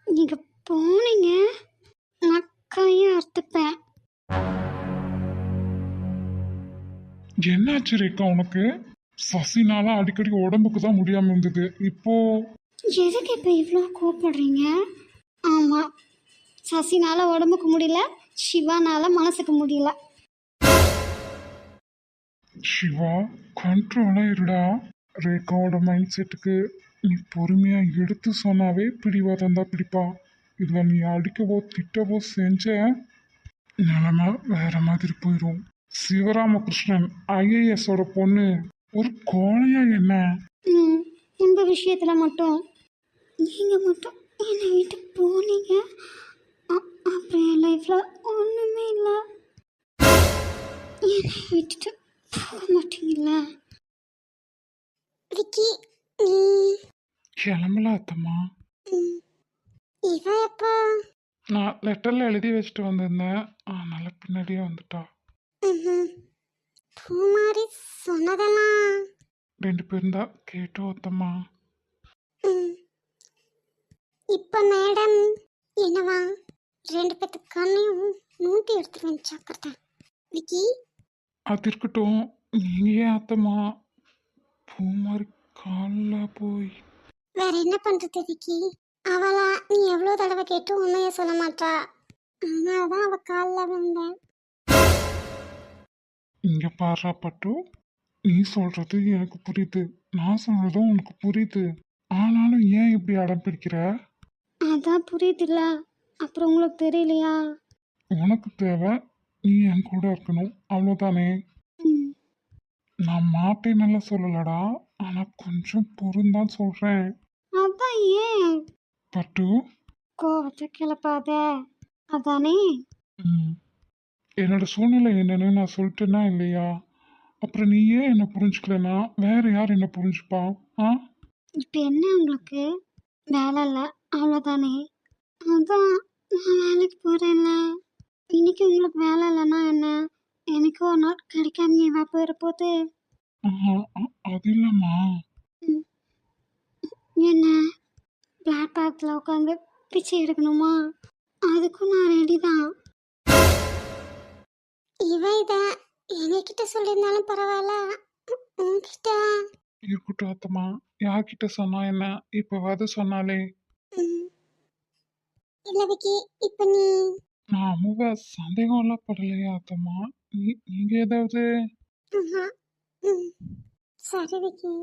நீங்க போனீங்க, நான் கையை அறுத்துப்பேன். என்னாச்சு ரேக்கா உனக்கு? சசினால அடிக்கடி உடம்புக்கு தான் முடியாம இருந்தது. இப்போ எதுக்கு இப்போ இவ்வளோ கோவப்படுறீங்க? ஆமாம், சசினால உடம்புக்கு முடியல, சிவானால மனசுக்கு முடியல. சிவா கண்ட்ரோலா இருடா. ரேகாவோட மைண்ட் செட்டுக்கு நீ பொறுமையா எடுத்து சொன்னாவே பிடிவாதம் தான் பிடிப்பா. இதுல நீ அடிக்கவோ திட்டவோ செஞ்ச நிலைமை வேற மாதிரி போயிடும். சிவராமகிருஷ்ணன் ஐஏஎஸோட பொண்ணு ஒரு கோழையா என்ன? ம், இந்த விஷயத்தில் மட்டும் நீங்கள் மட்டும் என்னை விட்டு போனீங்க, அப்புறம் என் லைஃப்பில் ஒன்றுமே இல்லை. என்னை விட்டுட்டு போக மாட்டீங்களா? விக்கி, நீ கிளம்பல அத்தம்மா. இவ எப்போ? நான் லெட்டர்ல எழுதி வச்சுட்டு வந்திருந்தேன், அதனால பின்னாடியே வந்துட்டா. பூமாரி சொன்னதெல்லாம் 2 பேரும் தான் கேட்டோம் அத்தம்மா. இப்போ மேடம் என்னவா 2 பேத்து கண்ணையும் மூட்டி எடுத்துருவேன் ஜாக்கிரதை. விக்கி, அது இருக்கட்டும், நீங்க ஏன் அத்தம்மா பூமாரி காலில் போய்? வேற என்ன பண்றது விக்கி? அவளா நீ எவ்வளோ தடவை கேட்டும் உண்மையை சொல்ல மாட்டா, அதனாலதான் அவ காலில் விழுந்தேன். இங்க பாரா பட்டு, நீ சொல்றது எனக்கு புரியுது, நான் சொல்றதும் உனக்கு புரியுது. ஆனாலும் ஏன் இப்படி அடம் பிடிக்கிற? அதான் புரியுதுல்ல, அப்புறம் உங்களுக்கு தெரியலையா? உனக்கு தேவை நீ என் கூட இருக்கணும், அவ்வளோதானே. ம், நான் மாட்டேன்னு சொல்லலடா, ஆனா கொஞ்சம் பொருந்தான் சொல்றேன். அதான் ஏன் பட்டு, கோவத்தை கிளப்பாத, அதானே. ம், என்னோட சூழ்நிலை என்னன்னு நான் சொல்லிட்டேன்னா இல்லையா? அப்புறம் நீ ஏன் என்ன புரிஞ்சுக்கலனா வேற யார் என்ன புரிஞ்சுப்பா? ஆ, இப்போ என்ன உங்களுக்கு? வேலை இல்லை அவ்வளோதானே. அதான் நான் வேலைக்கு போகிறேன்ல. இன்னைக்கு உங்களுக்கு வேலை இல்லைன்னா என்ன, எனக்கு ஒரு நாள் கிடைக்காமையேவா போயிட போகுது? அது இல்லம்மா. ம், என்ன பிளாட்பாரத்தில் உட்காந்து பிச்சை எடுக்கணுமா? அதுக்கும் நான் ரெடி தான். இவ இதை என்கிட்ட சொல்லியிருந்தாலும் பரவாயில்ல, உன்கிட்ட. இருக்கட்டும் அத்தம்மா, யார்கிட்ட சொன்னா என்ன, இப்பவாது சொன்னாலே. ம், இல்லை விக்கி, இப்போ நீ நான் அம்மாவை சந்தேகம் எல்லாம் படலையா அத்தம்மா? நீங்க ஏதாவது? ஆஹா, ம், சரி விக்கி.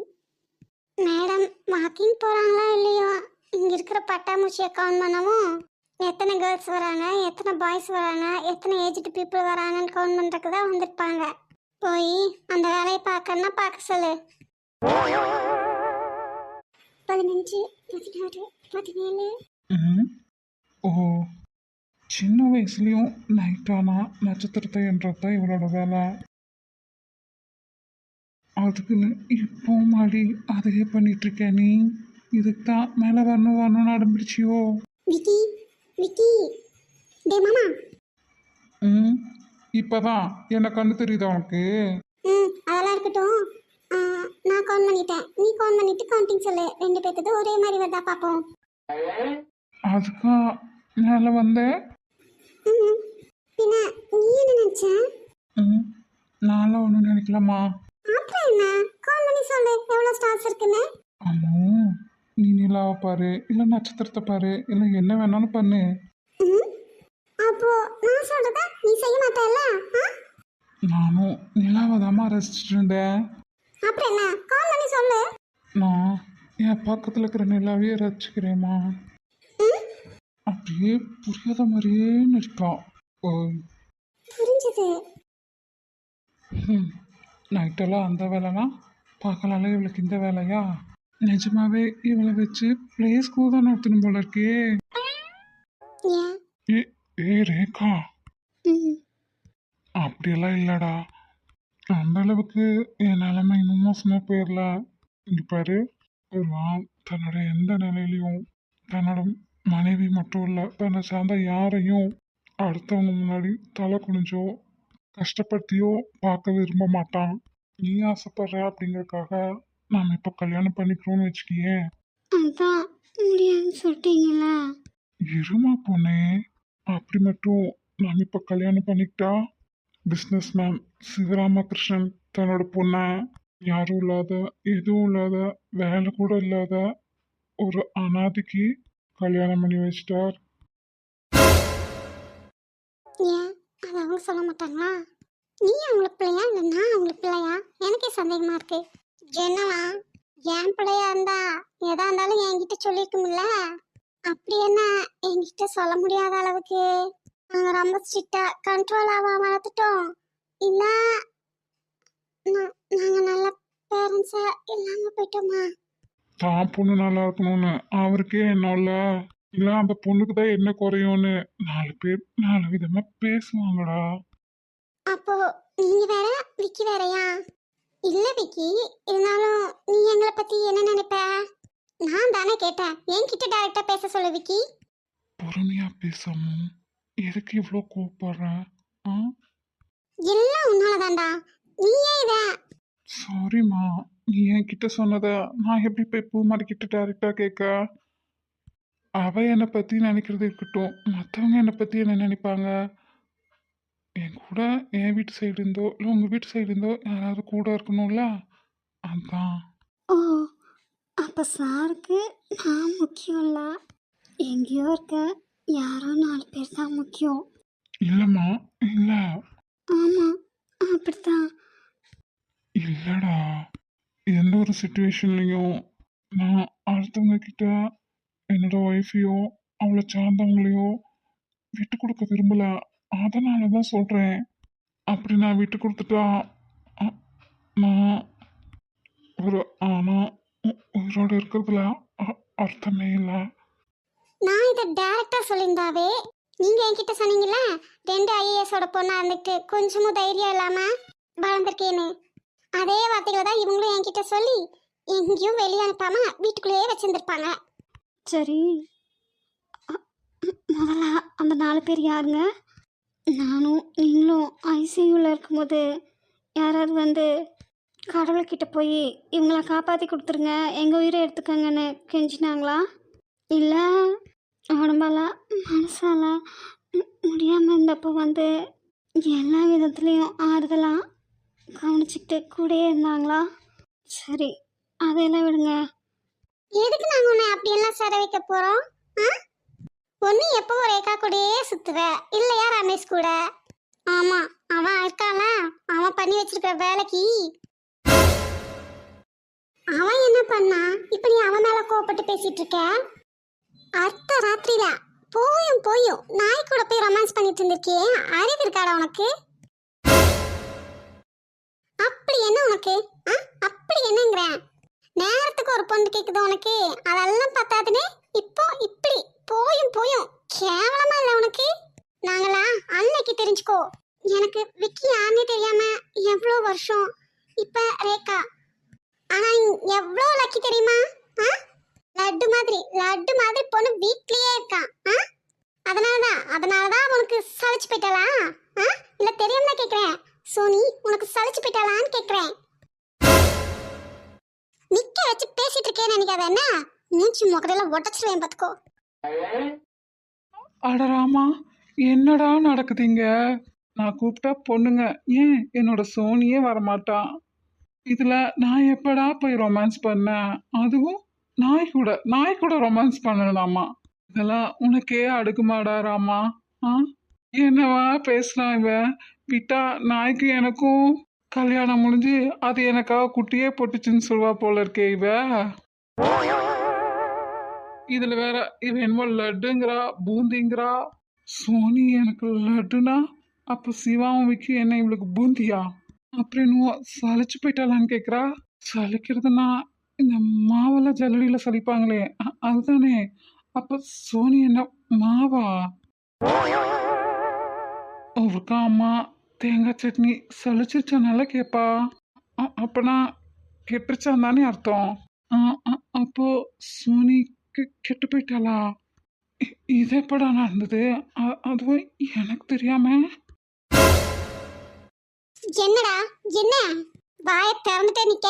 மேடம் வாக்கிங் போகிறாங்களா இல்லையோ, இங்கே இருக்கிற பட்டாம்பூச்சியை கவுண்ட் பண்ணவும் எத்தனை கேர்ள்ஸ் வராங்க, எத்தனை பாய்ஸ் வராங்க, எத்தனை ஏஜ்டு பீப்புள் வராங்கன்னு கவுண்ட் பண்ணுறதுக்கு தான் வந்திருப்பாங்க. போய் அந்த வேலையை பார்க்கணுன்னா பார்க்க சொல்லு. 15, 16, 17. ம், ஓ, சின்ன வயசுலயும் நைட்டானா நட்சத்திரத்தை என்றது தான் இவளோட வேலை. அதுக்குன்னு இப்போ மாடி அதையே பண்ணிட்டு இருக்க நீ. இதுக்கு தான் மேலே வரணும்னு ஆரம்பிச்சியோ? விக்கி, விக்கி, டே மாமா. ம், இப்பதான் என்ன கண்ணு தெரியுதா உனக்கு? அதெல்லாம் இருக்கட்டும். நான் கவுண்ட் பண்ணிட்டேன், நீ கவுண்ட் பண்ணிட்டு கவுண்டிங் சொல்லு. 2 பேர்த்தது ஒரே மாதிரி வருதா பார்ப்போம். அதுக்கா மேலே வந்தேன். பின்ன நீ என்ன நினச்ச? ம், நான்லாம் ஒன்றும் நினைக்கலாமா. அப்புறம் என்ன, கால் பண்ணி சொல்லு எவ்வளோ ஸ்டார்ஸ் இருக்குன்னு. அம்மோ, நீ நிலாவை பாரு, இல்லை நட்சத்திரத்தை பாரு, இல்லை என்ன வேணாலும் பண்ணு. அப்போ நான் சொல்றத நீ செய்ய மாட்டல்ல? நானும் நிலாவை தாம்மா ரசிச்சுட்டு இருந்தேன். அப்புறம் என்ன, கால் பண்ணி சொல்லு. நான் என் பக்கத்தில் இருக்கிற நிலாவையே ரசிச்சுக்கிறேம்மா. அப்படியே புரியாத மாதிரியே நடிக்கலாம். புரிஞ்சது. நைட்டெல்லாம் அந்த வேலைனா பகலால இவளுக்கு இந்த வேலையா? நிஜமாவே இவளை வச்சு ப்ளே ஸ்கூல் தான் நடத்தணும் போல இருக்கே. ஏன்? ஏ ஏ ரேகா, அப்படியெல்லாம் இல்லடா. அந்த அளவுக்கு என் நிலைமை இன்னும் மோசமா போயிடல. இங்க பாரு, ஒரு ஆண் தன்னோட எந்த நிலையிலையும் தன்னோட மனைவி மட்டும் இல்லை, தன்னை சார்ந்த யாரையும் அடுத்தவங்க முன்னாடி தலை குனிஞ்சோ கஷ்டப்படுத்தியோ பார்க்க விரும்ப மாட்டான். நீ ஆசைப்படுற அப்படிங்கறதுக்காக நாம இப்போ கல்யாணம் பண்ணிக்கிறோம்னு வச்சுக்கியே. அதான் முடியாதுன்னு சொல்லிட்டீங்களா? இருமா பொண்ணே, அப்படி மட்டும் நாம் இப்ப கல்யாணம் பண்ணிக்கிட்டா பிஸ்னஸ் மேன் சிவராமகிருஷ்ணன் தன்னோட பொண்ணை யாரும் இல்லாத எதுவும் இல்லாத வேலை கூட இல்லாத ஒரு அனாதைக்கு கல்யாணம் பண்ணி வச்சிட்டார். ஏன் அது அவங்க சொல்ல மாட்டாங்களா? நீ அவங்களுக்கு பிள்ளையா இல்லை நான் அவங்களுக்கு பிள்ளையா? எனக்கே சந்தேகமா இருக்கு. என்னவா, என் பிள்ளையா இருந்தா எதா இருந்தாலும் என்கிட்ட சொல்லிருக்கும்ல. அப்படி என்ன என்கிட்ட சொல்ல முடியாத அளவுக்கு நாங்க ரொம்ப ஸ்ட்ரிக்டா கண்ட்ரோல் ஆகாம வளர்த்துட்டோம்? இல்ல நாங்க நல்ல பேரண்ட்ஸா இல்லாம போயிட்டோமா? தான் பொண்ணு நல்லா இருக்கணும்னு அவருக்கே என்னோட இல்ல அந்த பொண்ணுக்கு தான் என்ன குறையும்னு 4 பேர் 4 விதமா பேசுவாங்கடா. அப்போ நீங்க வேற விக்கி வேறயா? இல்ல விக்கி, இருந்தாலும் நீ எங்களை பத்தி என்ன நினைப்ப? நான் தானே கேட்டேன், என்கிட்ட டைரக்டா பேச சொல்லு விக்கி. பொறுமையா பேசாம எதுக்கு இவ்வளோ கோவப்படுற? ஆ எல்லாம் உன்னாலதான்டா. நீயே இத சாரிம்மா, நீ என்கிட்ட சொன்னத நான் எப்படி போய் பூமாரி கிட்ட டைரக்டா கேட்க? அவ என்னை பத்தி நினைக்கிறது இருக்கட்டும், மற்றவங்க என்னை பத்தி என்ன நினைப்பாங்க? என் கூட என் வீட்டு சைடு இருந்தோ இல்லை உங்க வீட்டு சைடு இருந்தோ யாராவது கூட இருக்கணும்ல, அதான். ஓ, அப்ப சாருக்கு நான் முக்கியம் இல்ல, எங்கேயோ இருக்க யாரோ 4 பேர் தான் முக்கியம். இல்லைம்மா, இல்லை. ஆமா, அப்படித்தான். இல்லடா, எந்த ஒரு சுச்சுவேஷன்லையும் நான் அடுத்தவங்க கிட்ட என்னோட ஒய்ஃபையோ அவளை சார்ந்தவங்களையோ விட்டு கொடுக்க விரும்பல. அதனால தான் சொல்கிறேன். அப்படி நான் விட்டு கொடுத்துட்டா அ- நான் ஒரு ஆனா உயிரோடு இருக்கிறதுல அர்த்தமே இல்லை. நான் இதை டைரக்டா சொல்லியிருந்தாவே நீங்க என்கிட்ட சொன்னீங்கல்ல, 2 ஐஏஎஸோட பொண்ணா இருந்துட்டு கொஞ்சமும் தைரியம் இல்லாம வளர்ந்துருக்கேன்னு. அதே வார்த்தைகளை தான் இவங்களும் என்கிட்ட சொல்லி எங்கேயும் வெளியே அனுப்பாம வீட்டுக்குள்ளேயே வச்சிருந்துருப்பாங்க. சரி, முதல்ல அந்த 4 பேர் யாருங்க? நானும் நீங்களும் ஐசியூவில் இருக்கும்போது யாராவது வந்து கடவுள்கிட்ட போய் இவங்கள காப்பாற்றி கொடுத்துருங்க, எங்கள் உயிரை எடுத்துக்கங்கன்னு கெஞ்சினாங்களா? இல்லை உடம்பால மனசால முடியாமல் இருந்தப்போ வந்து எல்லா விதத்துலேயும் ஆறுதலாக கவனிச்சுக்கிட்டு கூடயே இருந்தாங்களா? சரி, அதையெல்லாம் விடுங்க. எதுக்கு நாங்கள் உன்னை அப்படியெல்லாம் சிற வைக்க போகிறோம்? ஒன்று எப்போ ரேகா கூடயே சுற்றுவ, இல்லையா ரமேஷ் கூட? ஆமாம், அவன் இருக்கான்ல, அவன் பண்ணி வச்சிருக்கிற வேலைக்கு அவன் என்ன பண்ணா? இப்போ நீ அவன் மேலே கோவப்பட்டு பேசிட்டு இருக்க? அர்த்த ராத்திரியில போயும் போயும் நாய் கூட போய் ரொமான்ஸ் பண்ணிட்டு இருந்திருக்கியே, அறிவு இருக்காடா உனக்கு? அப்படி என்ன உனக்கு? அப்படி என்னங்கிற? நேரத்துக்கு ஒரு பொண்ணு கேக்குது உனக்கு, அதெல்லாம் பத்தாதுன்னு இப்போ இப்படி போயும் போயும் கேவலமா இல்லை உனக்கு? நாங்களா அன்னைக்கு தெரிஞ்சுக்கோ. எனக்கு விக்கி யாருன்னே தெரியாம எவ்வளோ வருஷம், இப்ப ரேகா. ஆனா எவ்வளோ லக்கி தெரியுமா? லட்டு மாதிரி பொண்ணு வீட்லயே இருக்கான். அதனாலதான் உனக்கு சலிச்சு போயிட்டாளா? இல்ல தெரியாமல கேக்குறேன், சோனி உனக்கு சலிச்சு போயிட்டாளான்னு கேக்குறேன். நிக்க வச்சு பேசிட்டு இருக்கேன்னு நினைக்காத என்ன? மூச்சு முகரையில ஒட்டச்சிருவேன் பாத்துக்கோ. அடராமா, என்னடா நடக்குதுங்க? நான் கூப்பிட்டா பொண்ணுங்க ஏன் என்னோட சோனியே வரமாட்டான். இதுல நான் எப்படா போய் ரொமான்ஸ் பண்ணேன்? அதுவும் நாய் கூட ரொமான்ஸ் பண்ணலாமா? இதெல்லாம் உனக்கே அடுக்குமாடா ராமா? என்னவா பேசலாம் இவன்? விட்டா நாய்க்கு எனக்கும் கல்யாணம் முடிஞ்சு அது எனக்காக குட்டியே போட்டுச்சுன்னு சொல்வா போல இருக்கே இவ. இதுல வேற இவ என்னமோ லட்டுங்கிறா பூந்திங்கிறா. சோனி எனக்கு லட்டுனா அப்ப சிவாவும் விக்கி என்ன இவளுக்கு பூந்தியா? அப்படின்னு சலிச்சு போயிட்டாளான்னு கேக்குறா. சலிக்கிறதுனா இந்த மாவெல்லாம் ஜல்லடியில சலிப்பாங்களே அதுதானே? அப்ப சோனி என்ன மாவா? அவருக்கா அம்மா தேங்காய் சட்னி சலிச்சிருச்சானால கேப்பா. அப்பனா கெட்டுருச்சான் தானே அர்த்தம். அப்போ சோனி கெட்டு போயிட்டாளா? இது எப்படா நடந்தது? அதுவும் எனக்கு தெரியாம. என்னடா என்ன வாய திறந்துட்டே நிக்க?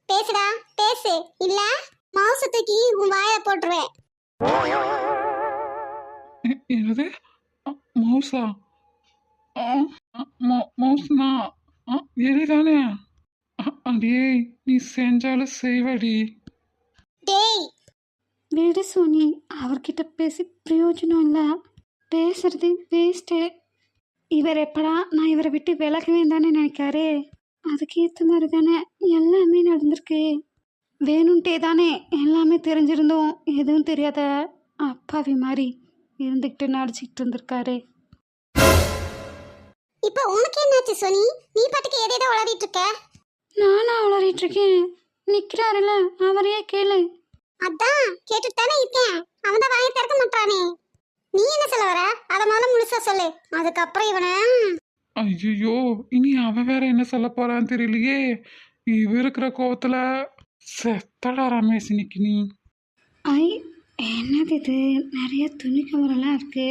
பேசுடா பேசு, இல்ல மவுச தூக்கி உன் வாய போட்டுருவேன். என்னது? அ, மவுசா? ஆ, மவுஸ்னா எலிதானே? அடியே, நீ செஞ்சாலும் செய்வடி. டேய் விடு சோனி, அவர்கிட்ட பேசி பிரயோஜனம் இல்லை. பேசுறது வேஸ்ட்டு. இவர் எப்படா நான் இவரை விட்டு விலகவே தானே நினைக்காரு. அதுக்கேற்ற மாதிரி தானே எல்லாமே நடந்திருக்கு. வேணும்ட்டே தானே எல்லாமே தெரிஞ்சிருந்தோம் எதுவும் தெரியாத அப்பாவி மாதிரி இருந்துக்கிட்டு நடிச்சிக்கிட்டு இருந்திருக்காரு. இப்போ உனக்கு என்னாச்சு சோனி? நீ பாட்டுக்கு ஏதேதோ உளறிட்டு இருக்க. நானா உளறிட்டு இருக்கேன்? நிற்கிறாருல, அவரையே கேளு. அதான் கேட்டுட்டு தானே இருக்கேன். அவன் தான் வாயை திறக்க மாட்டானே. நீ என்ன சொல்ல வர? அதை முதல்ல முழுசா சொல்லு, அதுக்கப்புறம் இவனை. ஐயோ, இனி அவன் வேற என்ன சொல்ல போறான்னு தெரியலையே. இவ இருக்கிற கோவத்துல செத்தடா ரமேஷ் இன்னைக்கு நீ. ஐ, என்னது இது? நிறைய துணி கவரெல்லாம் இருக்கு.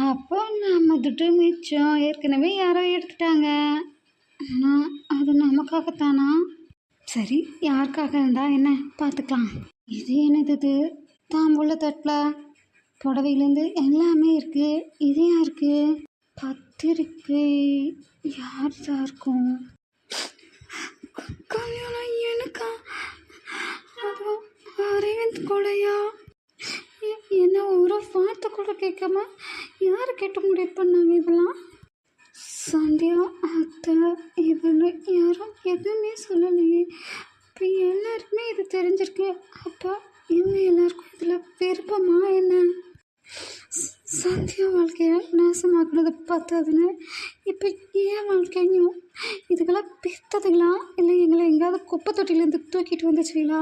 அப்போ நம்ம துட்டு மிச்சம் ஏற்கனவே யாரோ எடுத்துட்டாங்க. ஆனால் அது நமக்காகத்தானா? சரி, யாருக்காக இருந்தா என்ன, பார்த்துக்கலாம். இது என்னது இது? தாம்பூல தட்டில் புடவையிலேருந்து எல்லாமே இருக்கு. இது யாருக்கு? பத்திரிக்கை. யார் இருக்கும்? கல்யாணம் எனக்கா? அதுவும் அரவிந்த் கொலையா? என்ன ஒரு வார்த்தை கூட கேட்காம யாரை கேட்டு முடிவு பண்ணாங்க இதெல்லாம்? சந்தியா அத்தை இவனு யாரும் எதுவுமே சொல்லலையே. இப்போ எல்லாருக்குமே இது தெரிஞ்சிருக்கு. அப்போ இவங்க எல்லாருக்கும் இதில் விருப்பமா என்ன? சந்தியா வாழ்க்கையை நாசமாக்குனது பத்தாதுன்னு இப்போ ஏன் வாழ்க்கையும் இதுக்கெல்லாம் பெற்றதுங்களா, இல்லை எங்களை எங்கேயாவது குப்பை தொட்டிலேருந்து தூக்கிட்டு வந்துச்சுங்களா?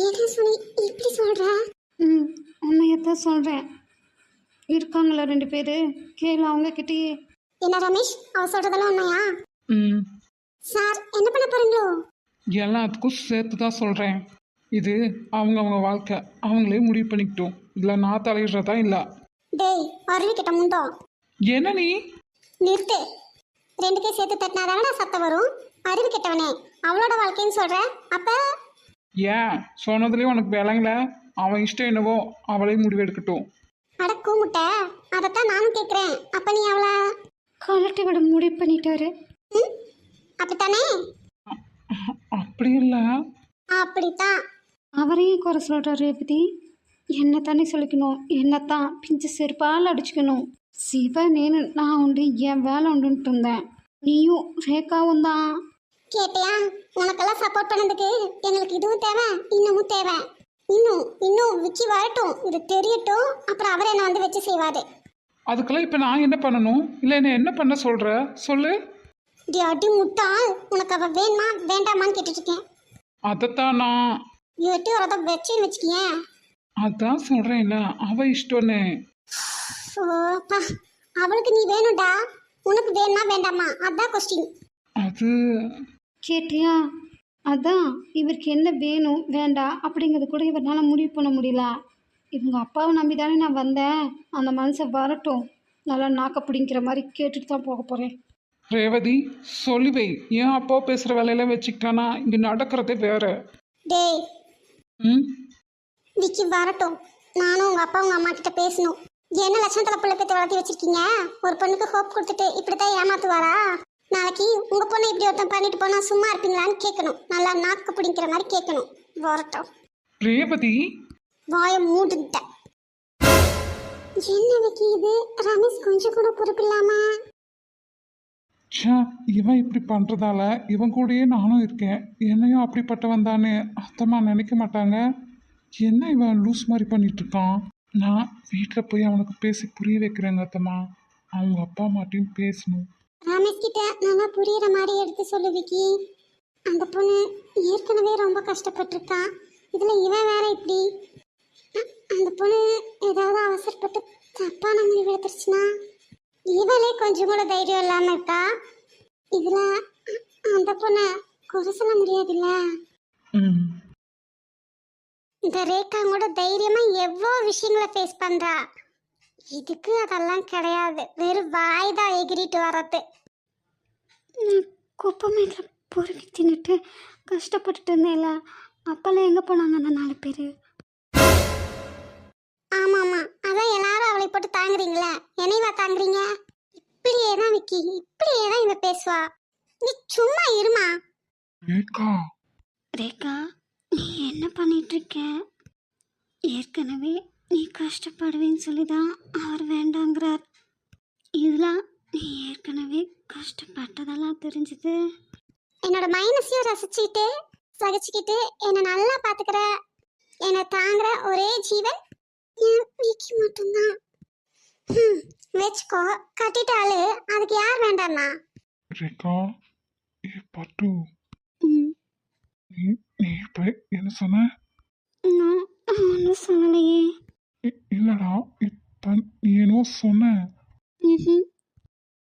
என்ன சோனி இப்படி சொல்ற? உண்மையத்தான் சொல்கிறேன். இருக்காங்களா 2 பேர்? கேளு அவங்கக்கிட்டேயே. என்ன ரமேஷ், அவ சொல்றதெல்லாம் உண்மையா? ம், சார் என்ன பண்ண போறீங்களோ? எல்லாத்துக்கும் சேர்த்து தான் சொல்றேன். இது அவங்க வாழ்க்கை, அவங்களே முடிவு பண்ணிக்கிட்டோம். இதில் நான் தலையிடுறதா இல்லை. டேய் அருவி கிட்ட முண்டோ, என்ன நீ? நிறுத்து. 2 கே சேர்த்து தட்டினாதானடா சத்தம் வரும். அறிவு கெட்டவனே, அவளோட வாழ்க்கைன்னு சொல்ற. அப்ப ஏன் சொன்னதுலேயும் உனக்கு விளங்கல? அவன் இஷ்டம் என்னவோ அவளே முடிவெடுக்கட்டும். அட கூமுட்ட, அதைத்தான் நானும் கேட்குறேன். அப்ப நீ அவளை கலட்டி விட முடிவு பண்ணிட்டாரு. ம் அப்படித்தானே? அப்படி இல்லை. அப்படித்தான். அவரையும் குறை சொல்கிறாரு ரேவதி. என்ன தானே சொல்லிக்கணும், என்னத்தான் பிஞ்சு செருப்பால் அடிச்சுக்கணும். சிவனேன்னு நான் உண்டு, என் வேலை உண்டுன்ட்டு இருந்தேன். நீயும் ரேகாவும் தான். கேட்டியா? உனக்கெல்லாம் சப்போர்ட் பண்ணதுக்கு எங்களுக்கு இதுவும் தேவை, இன்னமும் தேவை. இன்னும் விக்கி வரட்டும், இது தெரியட்டும். அப்புறம் அவர் என்ன வந்து வச்சு செய்வாரு. அதுக்கெல்லாம் இப்போ நான் என்ன பண்ணணும்? இல்லை என்ன பண்ண சொல்கிற சொல்லு. டி அடி முட்டாள், உனக்கு அவ வேணுமா வேண்டாமான்னு கேட்டுட்டு இருக்கேன். அதைத்தான் நான். எட்டி ஒரு அதை வச்சுன்னு வச்சுக்கியேன். அதான் சொல்கிறேன்ல, அவள் இஷ்டம்னு. ஓப்பா, அவளுக்கு நீ வேணும்டா. உனக்கு வேணுமா வேண்டாமா, அதான் கொஸ்டின். அது கேட்டியா? அதான் இவருக்கு என்ன வேணும் வேண்டாம் அப்படிங்கிறது கூட இவரால் முடிவு பண்ண முடியல. இவங்க அப்பாவை நம்பி தானே நான் வந்தேன். அந்த மனுஷன் வரட்டும், நல்லா நாக்க பிடிங்கிற மாதிரி கேட்டுட்டு தான் போக போகிறேன். ரேவதி சொல்லுவை. ஏன் அப்பா பேசுகிற வேலையெல்லாம் வச்சுக்கிட்டானா? இங்கே நடக்கிறதே வேற. டேய் ம், விக்கி வரட்டும், நானும் உங்க அப்பா உங்க அம்மா கிட்ட பேசணும். என்ன லட்சணத்துல பிள்ளை பேத்து வளர்த்தி வச்சிருக்கீங்க? ஒரு பொண்ணுக்கு ஹோப் கொடுத்துட்டு இப்படித்தான் ஏமாத்துவாரா? நாளைக்கு உங்க பொண்ணு இப்படி ஒருத்தன் பண்ணிட்டு போனா சும்மா இருப்பீங்களான்னு கேட்கணும். நல்லா நாக்கு பிடிக்கிற மாதிரி கேட்கணும். வரட்டும். ரேவதி வாய மூடுட்ட. என்ன விக்கி இது? ரமேஷ் கொஞ்சம் கூட பொறுப்பில்லாம. ச்சே, இவன் இப்படி பண்ணுறதால இவன் கூடயே நானும் இருக்கேன். என்னையும் அப்படிப்பட்டவன் தானே அத்தம்மா நினைக்க மாட்டாங்க? என்ன இவன் லூஸ் மாதிரி பண்ணிட்டு இருக்கான்? நான் வீட்டில் போய் அவனுக்கு பேசி புரிய வைக்கிறேங்க அத்தம்மா. அவங்க அப்பா அம்மாட்டையும் பேசணும். ரமேஷ் கிட்ட நல்லா புரியுற மாதிரி எடுத்து சொல்லு விக்கி. அந்த பொண்ணு ஏற்கனவே ரொம்ப கஷ்டப்பட்டிருக்கா. இதுல இவன் வேற இப்படி. அந்த பொண்ணு ஏதாவது அவசரப்பட்டு தப்பான முடிவு எடுத்துருச்சுன்னா இவளே கொஞ்சம் கூட தைரியம் இல்லாம இருக்கா. இதுல அந்த பொண்ணை குறை சொல்ல முடியாதுல்ல. ம், இந்த ரேகா கூட தைரியமா எவ்வளோ விஷயங்களை ஃபேஸ் பண்றா. இதுக்கு அதெல்லாம் கிடையாது, வெறும் வாய் தான் எகிரிட்டு வர்றது. நான் குப்பை மேல பொறுக்கி தின்னுட்டு கஷ்டப்பட்டுட்டு இருந்தேன்ல, அப்பெல்லாம் எங்கே போனாங்க அந்த 4 பேர்? ஆமா ஆமா, அதான் எல்லாரும் அவளை போட்டு தாங்குறீங்களே, என்னைவா தாங்குறீங்க? இப்படியே தான் விக்கி, இப்படியே தான் இவ பேசுவா. நீ சும்மா இருமா. ரேகா, ரேகா, நீ என்ன பண்ணிட்டு இருக்க? ஏற்கனவே நீ கஷ்டப்படுவேன்னு சொல்லி தான் அவர் வேண்டாங்கிறார். இதெல்லாம் நீ ஏற்கனவே கஷ்டப்பட்டதெல்லாம் தெரிஞ்சுது. என்னோட மைனஸையும் ரசிச்சுக்கிட்டு சகிச்சுக்கிட்டு என்னை நல்லா பாத்துக்கிற, என்னை தாங்குற ஒரே ஜீவன் என் விக்கி மட்டும்தான். வச்சுக்கோ, கட்டிட்டாலு அதுக்கு யார் வேண்டாம்னா? ரேகா, பட்டு, ம், நீ நீ இப்ப என்ன சொன்ன? நான் ஒன்றும் சொல்லலையே. இல்லடா, இப்ப நீ என்னவோ சொன்ன. ம்ஹும்.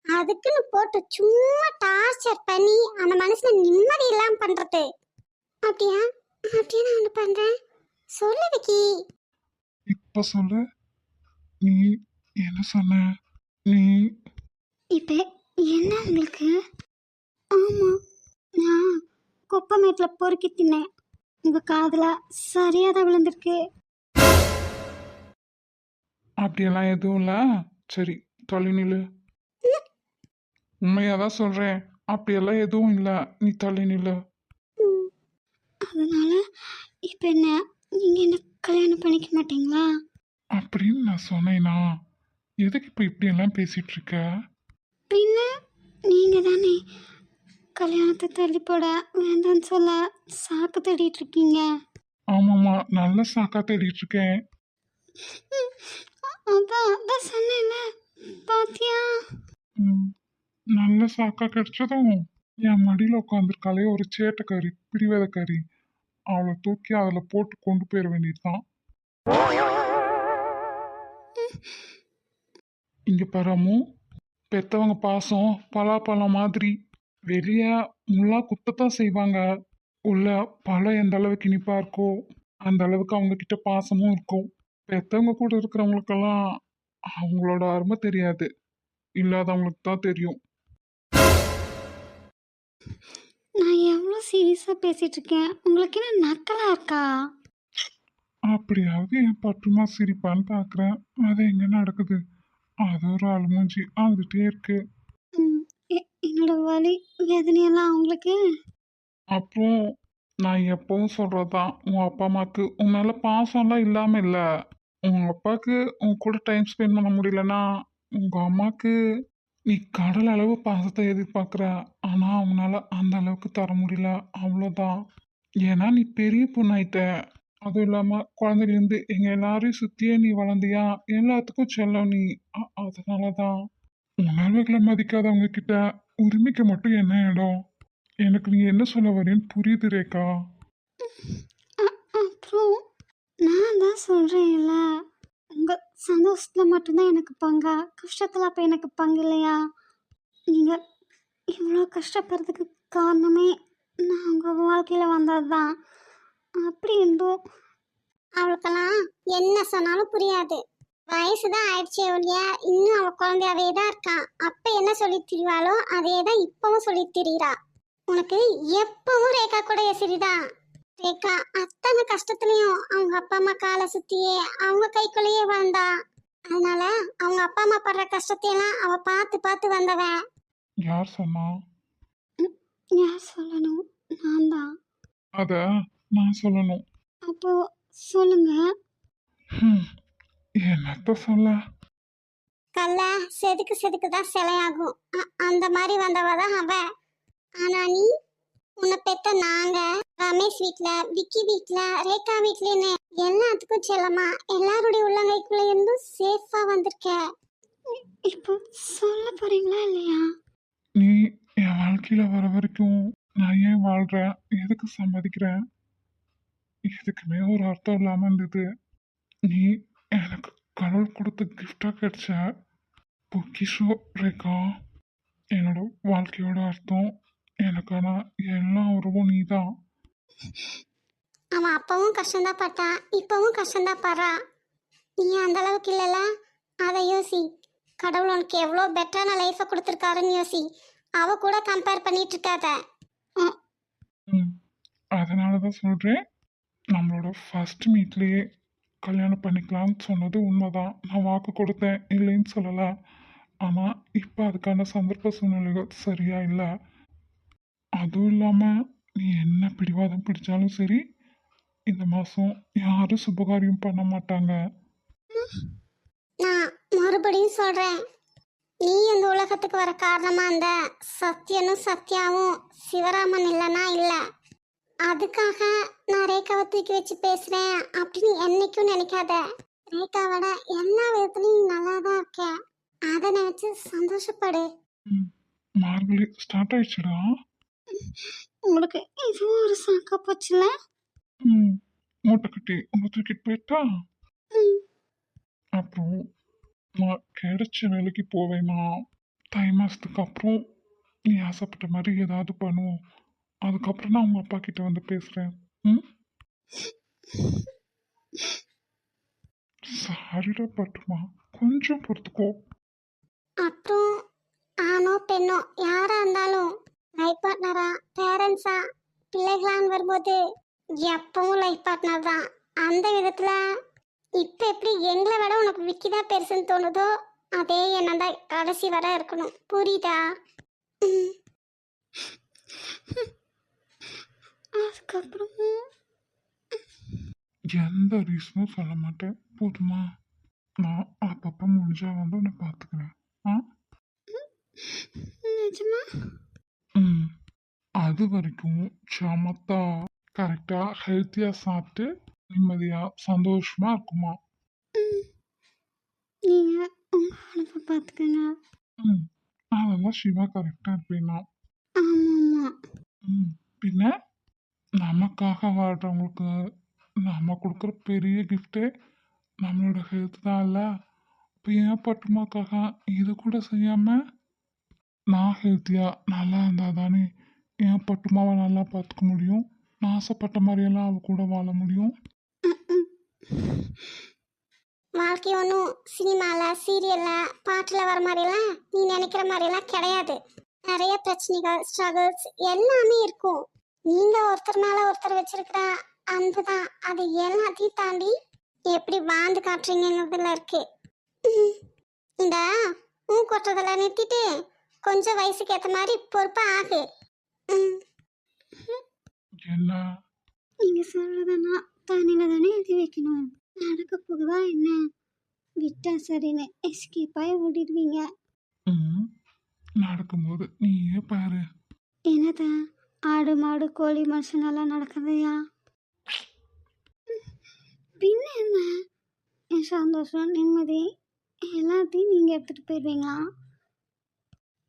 அதுக்குன்னு போட்டு சும்மா டார்ச்சர் பண்ணி அந்த மனுஷனை நிம்மதி இல்லாம பண்றது. அப்படியா? அப்படியே நான் ஒண்ணு பண்றேன். சொல்லு விக்கி. இப்ப சொல்லு, நீ என்ன சொன்ன? நீ இப்போ என்ன உங்களுக்கு? ஆமாம், நான் குப்பமேட்டில் பொறுக்கி தின்னேன். உங்கள் காதில் சரியாக தான் விழுந்திருக்கு. அப்படியெல்லாம் எதுவும் இல்லை. சரி, தள்ளி நில்லு. உண்மையாக தான் சொல்கிறேன், அப்படியெல்லாம் எதுவும் இல்லை. நீ தள்ளி நில்லு. அதனால இப்போ என்ன, நீங்கள் என்ன கல்யாணம் பண்ணிக்க மாட்டீங்களா? அப்படின்னு நான் சொன்னேனா? எதுக்கு இப்போ இப்படியெல்லாம் பேசிகிட்டு இருக்க? பின்ன நீங்கள் தானே கல்யாணத்தை தள்ளி போட வேண்டாம்னு சொல்ல சாக்கு தேடிட்டு இருக்கீங்க. ஆமாம்மா, நல்ல சாக்கா தேடிட்டு இருக்கேன். அதான் சொன்னேன்ல, பாத்தியா? ம், நல்ல சாக்கா கிடைச்சதும் என் மடியில் உட்காந்துருக்காளே ஒரு சேட்டைக்காரி, பிடிவாதக்காரி, அவளை தூக்கி அதில் போட்டு கொண்டு போயிட வேண்டியதுதான். இங்கே பரமு, பெத்தவங்க பாசம் பலாப்பழம் மாதிரி. வெளியே முள்ளா குத்தத்தான் செய்வாங்க, உள்ள பழம் எந்த அளவுக்கு இனிப்பா இருக்கோ அந்த அளவுக்கு அவங்க கிட்ட பாசமும் இருக்கும். பெத்தவங்க கூட இருக்கிறவங்களுக்கெல்லாம் அவங்களோட அருமை தெரியாது, இல்லாதவங்களுக்கு தான் தெரியும். நான் எவ்வளோ சீரியஸாக பேசிட்டு இருக்கேன், உங்களுக்கு என்ன நக்கலாக இருக்கா? அப்படியாவது என் பட்டுமா சிரிப்பான்னு பார்க்குறேன், அது எங்க நடக்குது? அது ஒரு அழுமூஞ்சி ஆகிட்டே இருக்கு. ம், என்னோட வலி வேதனையெல்லாம் அவங்களுக்கு. அப்புறம் நான் எப்பவும் சொல்கிறதான், உன் அப்பா அம்மாவுக்கு உன் மேலே பாசம்லாம் இல்லாமல் இல்லை. உங்கள் அப்பாவுக்கு உன் கூட டைம் ஸ்பெண்ட் பண்ண முடியலன்னா உங்கள் அம்மாவுக்கு நீ கடல் அளவு பாசத்தை எதிர்பார்க்குற, ஆனால் அவங்களால அந்த அளவுக்கு தர முடியல, அவ்வளோதான். ஏன்னா நீ பெரிய பொண்ணாயிட்ட. அதுவும் இல்லாமல் குழந்தைலேருந்து எங்கள் எல்லாரையும் சுற்றியே நீ வளர்ந்தியா, எல்லாத்துக்கும் செல்லம் நீ. அதனால தான் உணர்வுகளை மதிக்காதவங்க கிட்ட உரிமைக்கு மட்டும் என்ன இடம்? எனக்கு நீ என்ன சொல்ல வரேன்னு புரியுது ரேகா. அப்புறம் நான் தான் சொல்கிறேன்ல, உங்கள் சந்தோஷத்தில் மட்டும்தான் எனக்கு பங்கா, கஷ்டத்தில் அப்போ எனக்கு பங்கு இல்லையா? நீங்கள் இவ்வளோ கஷ்டப்படுறதுக்கு காரணமே நான் உங்கள் வாழ்க்கையில் வந்தது தான். அப்படி இருந்தும் அவளுக்கெல்லாம் என்ன சொன்னாலும் புரியாது. வயசுதான் ஆயிடுச்சே ஒழிய இன்னும் அவ குழந்தையாவே தான் இருக்கான். அப்ப என்ன சொல்லி திரிவாளோ அதே தான் இப்பவும் சொல்லி திரியிறா. உனக்கு எப்பவும் ரேகா கூட எசிரிதான். ரேகா அத்தனை கஷ்டத்துலயும் அவங்க அப்பா அம்மா காலை சுத்தியே அவங்க கைக்குள்ளேயே வாழ்ந்தா. அதனால அவங்க அப்பா அம்மா படுற கஷ்டத்தையெல்லாம் அவ பார்த்து பார்த்து வந்தவன். யார் சொன்னா? யார் சொல்லணும்? நான் தான். அத நான் சொல்லணும். அப்போ சொல்லுங்க. ஹம், என்னத்த சொல்ல? கல்ல செதுக்கு செதுக்கு தான் சிலையாகும். அந்த மாதிரி வந்தவ தான் அவ. ஆனா நீ, உன்னை பெத்த நாங்க, ரமேஷ் வீட்ல, விக்கி வீட்ல, ரேகா வீட்லன்னு எல்லாத்துக்கும் செல்லமா எல்லாருடைய உள்ளங்கைக்குள்ள இருந்தும் சேஃபா வந்திருக்க. இப்போ சொல்ல போறீங்களா இல்லையா? நீ என் வாழ்க்கையில வர வரைக்கும் நான் ஏன் வாழ்றேன், எதுக்கு சம்பாதிக்கிறேன், எதுக்குமே ஒரு அர்த்தம் இல்லாம இருந்தது. நீ எனக்கு கடவுள் கொடுத்த கிஃப்டா கிடைச்ச பொக்கிஷோ ரேகா. என்னோட வாழ்க்கையோட அர்த்தம், எனக்கான எல்லா உறவும் நீதான். அவன் அப்பவும் கஷ்டம்தான் பட்டான், இப்பவும் கஷ்டம்தான் படுறா. நீ அந்த அளவுக்கு இல்லைல்ல, அதை யோசி. கடவுள் உனக்கு எவ்வளோ பெட்டரான லைஃபை கொடுத்துருக்காருன்னு யோசி. அவ கூட கம்பேர் பண்ணிட்டு இருக்காத. அதனால தான் சொல்றேன், நம்மளோட ஃபர்ஸ்ட் மீட்லேயே கல்யாணம் பண்ணிக்கலாம்னு சொன்னது உண்மைதான். நான் வாக்கு கொடுத்தேன், இல்லைன்னு சொல்லலை. ஆனால் இப்போ அதுக்கான சந்தர்ப்ப சூழ்நிலைகள் சரியா இல்லை. அதுவும் இல்லாமல் நீ என்ன பிடிவாதம் பிடிச்சாலும் சரி, இந்த மாதம் யாரும் சுபகாரியம் பண்ண மாட்டாங்க. நான் மறுபடியும் சொல்றேன், நீ இந்த உலகத்துக்கு வர காரணமா அந்த சத்யனும் சத்யாவும் சிவராமன் இல்லைன்னா இல்லை. அதுக்காக நான் ரேகாவை தூக்கி வச்சு பேசுறேன் அப்படின்னு என்னைக்கும் நினைக்காத. ரேகாவோட எல்லா விதத்துலையும் நீ நல்லா தான் இருக்க, அதை நினைச்சு சந்தோஷப்படு. ம், மார்கழி ஸ்டார்ட் ஆயிடுச்சுடா. உங்களுக்கு இதுவும் ஒரு சாக்கா போச்சுல. ம், மூட்டை கட்டி உங்களை தூக்கிட்டு போயிட்டா. அப்புறம் நான் கிடைச்ச வேலைக்கு போவேன்னா தை மாதத்துக்கு அப்புறம் நீ ஆசைப்பட்ட மாதிரி ஏதாவது பண்ணுவோம். அதுக்கப்புறம் நான் உங்கள் அப்பா கிட்ட வந்து பேசுகிறேன். ம், சாரிடா பட்டுமா, கொஞ்சம் பொறுத்துக்கோ. அப்புறம் ஆணோ பெண்ணோ யாரா இருந்தாலும் லைஃப் பார்ட்னரா பேரண்ட்ஸா பிள்ளைகளான்னு வரும்போது எப்பவும் லைஃப் பார்ட்னர் தான். அந்த விதத்துல இப்ப எப்படி எங்களை விட உனக்கு விக்கிதான் பெருசுன்னு தோணுதோ அதே எண்ணம் தான் கடைசி வர இருக்கணும். புரியுதா? ம். அதுக்கப்புறம் எந்த ரீசனும் சொல்ல மாட்டேன், போதுமா? நான் அப்பப்போ முடிஞ்சா வந்து உன்னை பார்த்துக்கிறேன். ஆ, நிஜமா ம், அது வரைக்கும் சமத்தா கரெக்டாக ஹெல்த்தியாக சாப்பிட்டு நிம்மதியாக சந்தோஷமாக இருக்குமா? நீங்க உங்க அனுப்ப பார்த்துக்கங்க. ம், அதெல்லாம் சிவா கரெக்டாக இருப்பேனா? ஆமாம்மா. ம், பின்ன நமக்காக வாழ்கிறவங்களுக்கு நம்ம கொடுக்குற பெரிய கிஃப்டே நம்மளோட ஹெல்த் தான் இல்லை. இப்போ ஏன் பட்டுமாக்காக இது கூட செய்யாமல் நான் ஹெல்த்தியாக நல்லா இருந்தால் தானே என் பட்டுமாவை நல்லா பார்த்துக்க முடியும். நான் ஆசைப்பட்ட மாதிரியெல்லாம் அவ கூட வாழ முடியும். வாழ்க்கை ஒன்றும் சினிமாவில் சீரியலில் பாட்டில் வர மாதிரிலாம் நீ நினைக்கிற மாதிரிலாம் கிடையாது. நிறைய பிரச்சனைகள் ஸ்ட்ரகிள்ஸ் எல்லாமே இருக்கும். நீங்கள் ஒருத்தர் மேலே ஒருத்தர் வச்சிருக்கிற அன்பு தான் அது எல்லாத்தையும் தாண்டி எப்படி வாழ்ந்து காட்டுறீங்கிறதுல இருக்கு. இந்த கொட்டுறதெல்லாம் நிறுத்திட்டு கொஞ்சம் வயசுக்கு ஏற்ற மாதிரி பொறுப்பாக ஆகு. ம். என்ன நீங்க சொல்றதுனா தண்ணியில தானே எழுதி வைக்கணும். நடக்க போகுதா என்ன? விட்டா சரின்னு எஸ்கேப் ஆகி ஓடிடுவீங்க. ம், நடக்கும்போது நீயே பாரு. என்னதான் ஆடு மாடு கோழி மனுஷனெல்லாம் நடக்குதையா? பின்ன என்ன? என் சந்தோஷம் நிம்மதி எல்லாத்தையும் நீங்கள் எடுத்துகிட்டு போயிடுவீங்களா?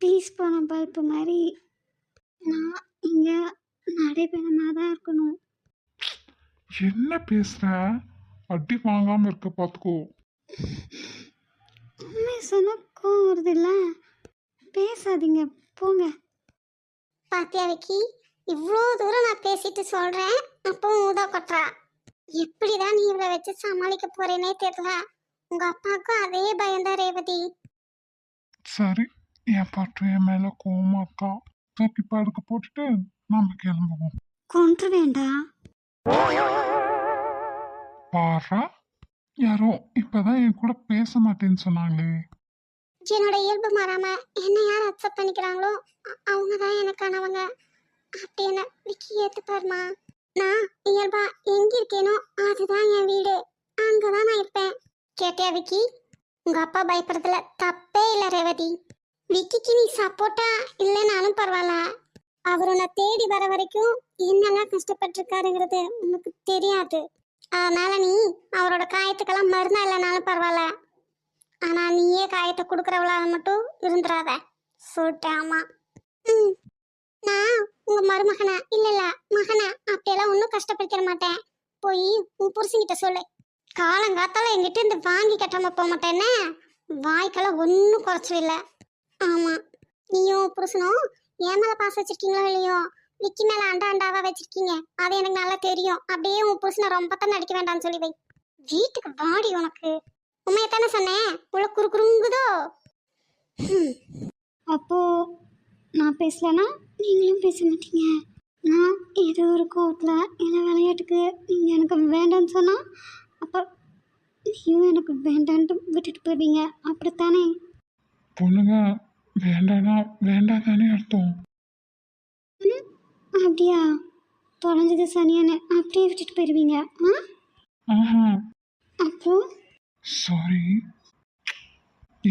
பீஸ் போன பல்ப்பு மாதிரி நான் இங்கே நடைபெறமாக தான் இருக்கணும். என்ன பேசுற? அடி வாங்காம இருக்க பார்த்துக்கோ. உண்மை சொன்ன கோவம் வருது இல்லை? பேசாதீங்க போங்க. பாத்தியா விக்கி, இவ்வளோ தூரம் நான் பேசிட்டு சொல்கிறேன், அப்பவும் ஊதா கொட்டுறா. எப்படிதான் நீ இவளை வச்சு சமாளிக்க போறேனே தெரியல. உங்க அப்பாவுக்கும் அதே பயம்தான் ரேவதி. சரி, என் பட்டு என் மேல கோவமா இருக்கா. தூக்கி படுக்க போட்டுட்டு நாம கிளம்புவோம். கொன்று வேண்டாம். பாரா, யாரோ இப்பதான் என் கூட பேச மாட்டேன்னு சொன்னாங்களே. என்னோட இயல்பு மாறாம என்ன யார் அக்செப்ட் பண்ணிக்கிறாங்களோ அவங்க தான் எனக்கானவங்க அப்படின்னு விக்கி ஏத்துப்பாருமா. நான் இயல்பா எங்க இருக்கேனோ அதுதான் என் வீடு, அங்கதான் நான் இருப்பேன். கேட்டியா விக்கி? உங்க அப்பா பயப்படுறதுல தப்பே இல்லை ரேவதி. விக்கிக்கு நீ சப்போர்ட்டா இல்லைனாலும் பரவாயில்ல, அவர் உன்னை தேடி வர வரைக்கும் என்னெல்லாம் கஷ்டப்பட்டிருக்காருங்கிறது உனக்கு தெரியாது. அதனால நீ அவரோட காயத்துக்கெல்லாம் மருந்தா இல்லைனாலும் பரவாயில்ல, ஆனா நீயே காயத்தை கொடுக்குறவளால மட்டும் இருந்துடாத சொல்லிட்டாமா. ம், நான் உங்க மருமகனை இல்ல மகனை அப்படியெல்லாம் ஒன்றும் கஷ்டப்படுத்திட மாட்டேன். போய் உன் புருஷன்கிட்ட சொல்லு. காலங்காத்தால எங்கிட்ட இருந்து வாங்கி கட்டாம போக மாட்டேன்னு வாய்க்கெல்லாம் ஒன்றும் குறைச்சல் இல்லை. ஆமா, நீயும் புருஷனும் என் மேல பாசம் வச்சிருக்கீங்களோ இல்லையோ, விக்கி மேல அண்டா அண்டாவா வச்சிருக்கீங்க, அது எனக்கு நல்லா தெரியும். அப்படியே உன் புருஷனை ரொம்ப தான் நடிக்க வேண்டாம்னு சொல்லி வை. வீட்டுக்கு வாடி, உனக்கு உண்மையத்தானே சொன்னேன், உள்ள குறுகுறுங்குதோ. அப்போ நான் பேசலன்னா நீங்களும் பேச மாட்டீங்க. நான் ஏதோ ஒரு கோவத்தில் இல்லை விளையாட்டுக்கு நீங்கள் எனக்கு வேண்டாம்னு சொன்னால் அப்போ ஐயோ எனக்கு வேண்டான்ட்டு விட்டுட்டு போயிடுவீங்க அப்படித்தானே? பொண்ணுங்க வேண்டானா வேண்டாம் தானே அர்த்தம். ம், அப்படியா? தொலைஞ்சது சனியானு அப்படியே விட்டுட்டு போயிடுவீங்க? ஆஹா அப்புறம் சாரி.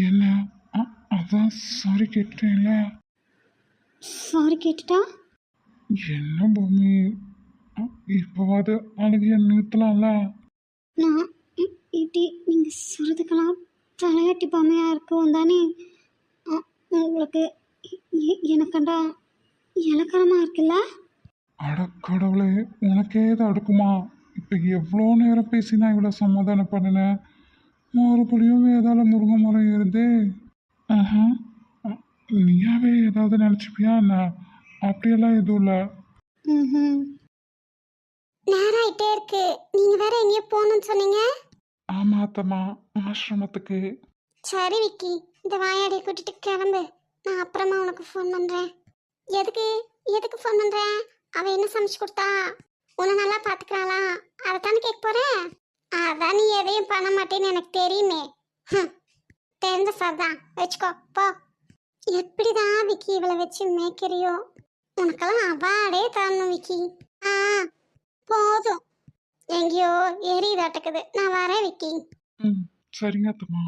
என்ன? அதான் சாரி கேட்டேன்ல. சாரி கேட்டுட்டா? என்ன பூமி, இப்போவாது அழுகிய நிறுத்தலாம்ல. நான் இப்படி நீங்கள் சொல்கிறதுக்கெல்லாம் தலையாட்டி பொம்மையாக இருக்கும் தானே? உங்களுக்கு எனக்கண்டா இலக்கணமாக இருக்குல்ல? அட கடவுளே, உனக்கே இது அடுக்குமா? இப்போ எவ்வளோ நேரம் பேசி நான் இவ்வளோ சமாதானம் பண்ணினேன், மறுபடியும் ஏதால முருங்கை மரம் ஏறுதே. ஆஹா நீயாவே ஏதாவது நினச்சிப்பியா என்ன? அப்படியெல்லாம் எதுவும் இல்லை. ம், நேராயிட்டே இருக்கு. நீங்கள் வேற எங்கேயோ போகணும்னு சொன்னீங்க. ஆமா அத்தம்மா, ஆசிரமத்துக்கு. சரி விக்கி, இந்த வாயாடியை கூட்டிட்டு கிளம்பு. நான் அப்புறமா உனக்கு ஃபோன் பண்ணுறேன். எதுக்கு எதுக்கு ஃபோன் பண்ணுறேன்? அவள் என்ன சமைச்சு கொடுத்தா? உன்னை நல்லா பார்த்துக்கிறாளா? அதை தானே கேட்க போகிறேன். அதான் நீ எதையும் பண்ண மாட்டேன்னு எனக்கு தெரியுமே. தெரிஞ்ச சார் தான், வச்சுக்கோ போ. எப்படிதான் விக்கி இவளை வச்சு மேய்க்கிறியோ? உனக்கெல்லாம் அவாடே தரணும் விக்கி. ஆ போதும், எங்கேயோ எரியுதாட்டுக்குது. நான் வரேன் விக்கி. ம் சரிங்க அத்தம்மா.